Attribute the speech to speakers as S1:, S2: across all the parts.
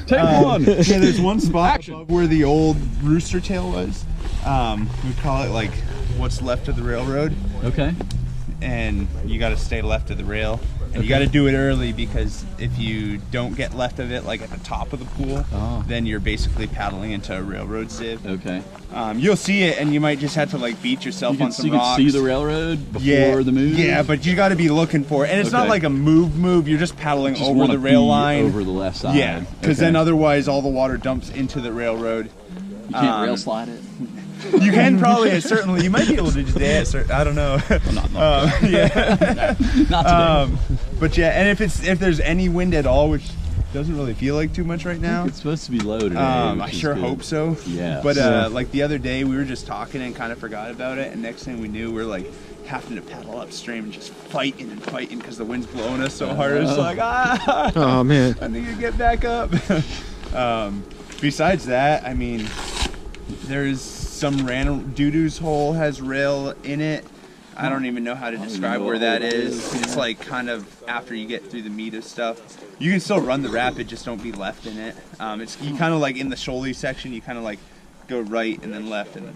S1: Take one.
S2: Yeah, there's one spot above where the old rooster tail was. We call it like what's left of the railroad.
S1: Okay.
S2: And you got to stay left of the rail. And you got to do it early, because if you don't get left of it, like at the top of the pool, then you're basically paddling into a railroad sieve.
S1: Okay.
S2: You'll see it, and you might just have to like beat yourself on some rocks.
S1: You can see the railroad before the move?
S2: Yeah, but you got to be looking for it. And it's not like a move. You're just paddling over the rail line.
S1: Over the left side.
S2: Yeah, because then otherwise all the water dumps into the railroad.
S1: You can't rail slide it?
S2: You can probably, certainly. You might be able to do that. I don't know.
S1: Well, not today.
S2: But yeah, and if there's any wind at all, which doesn't really feel like too much right now.
S1: It's supposed to be low today.
S2: I sure hope so.
S1: Yeah.
S2: But like the other day, we were just talking and kind of forgot about it, and next thing we knew, we're like having to paddle upstream and just fighting because the wind's blowing us so hard. It's like,
S3: oh man,
S2: I need to get back up. Besides that, I mean, there's some random doo-doo's hole has rail in it. I don't even know how to describe where that is. It's like kind of after you get through the meat of stuff. You can still run the rapid, just don't be left in it. It's you kind of like in the shoaly section, you kind of like go right and then left, and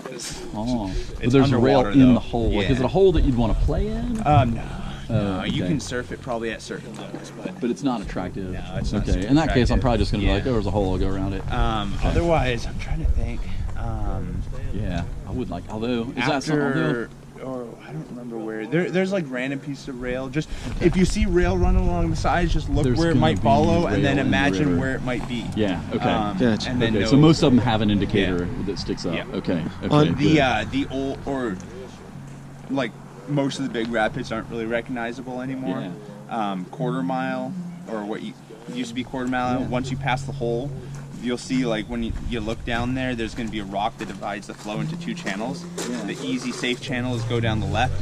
S1: but there's a rail in the hole. Like, is it a hole that you'd want to play in?
S2: No, you can surf it probably at certain levels, but
S1: it's not attractive.
S2: No, it's not.
S1: Okay, in that case, I'm probably just gonna be like, oh, there's a hole, I'll go around it.
S2: Otherwise, I'm trying to think.
S1: Yeah, I would like. Although is
S2: after,
S1: that something?
S2: Or I don't remember where. There's like random pieces of rail. Just if you see rail running along the sides, just look where it might follow, and then imagine where it might be.
S1: Yeah. Okay.
S3: Gotcha.
S2: And then
S1: so most of them have an indicator that sticks up.
S2: Yeah.
S1: Okay.
S2: On the old, or like most of the big rapids aren't really recognizable anymore.
S1: Yeah.
S2: Quarter mile, or what used to be quarter mile. Once you pass the hole, you'll see, like, when you look down there, there's going to be a rock that divides the flow into two channels. The easy, safe channel is go down the left.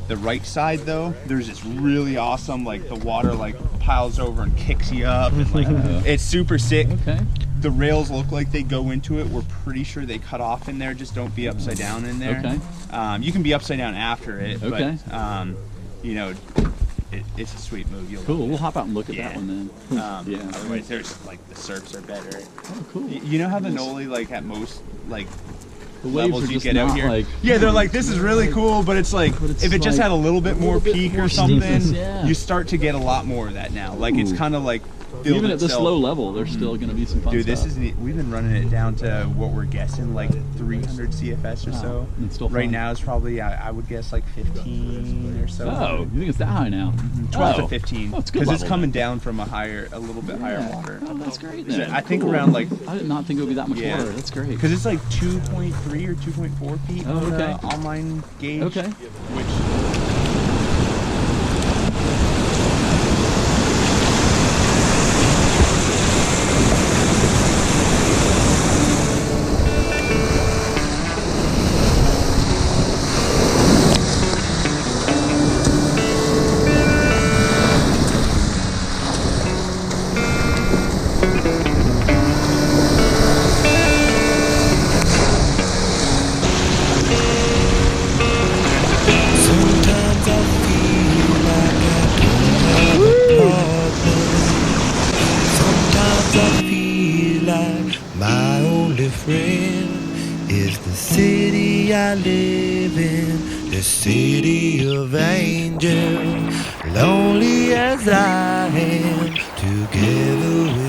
S2: The right side, though, there's this really awesome, like, the water, like, piles over and kicks you up. And, like, it's super sick.
S1: Okay.
S2: The rails look like they go into it. We're pretty sure they cut off in there. Just don't be upside down in there.
S1: Okay.
S2: You can be upside down after it,
S1: okay.
S2: But, you know, it's a sweet move.
S1: Cool. We'll hop out and look at that one then.
S2: Otherwise, there's like the surfs are better.
S1: Oh, cool.
S2: You know how the Noli, like at most like
S1: the
S2: levels you get out here,
S1: like,
S2: they're like, this is really cool, but it's like if it just had a little bit more peak or something, you start to get a lot more of that now. Like it's kind of like
S1: even at this low level, there's still going to be some fun stuff.
S2: This is we've been running it down to what we're guessing like 300 CFS or so.
S1: It's still fun.
S2: Right now is probably I would guess like 15 or so.
S1: Oh, you think it's that high now?
S2: 12 to 15.
S1: That's good.
S2: Because it's coming down from a little bit higher water.
S1: Oh, that's great. Then.
S2: I think around like.
S1: I did not think it would be that much water. That's great.
S2: Because it's like 2.3 or 2.4 feet on the online gauge.
S1: Okay.
S2: Which.
S4: City of angels, lonely as I am, together with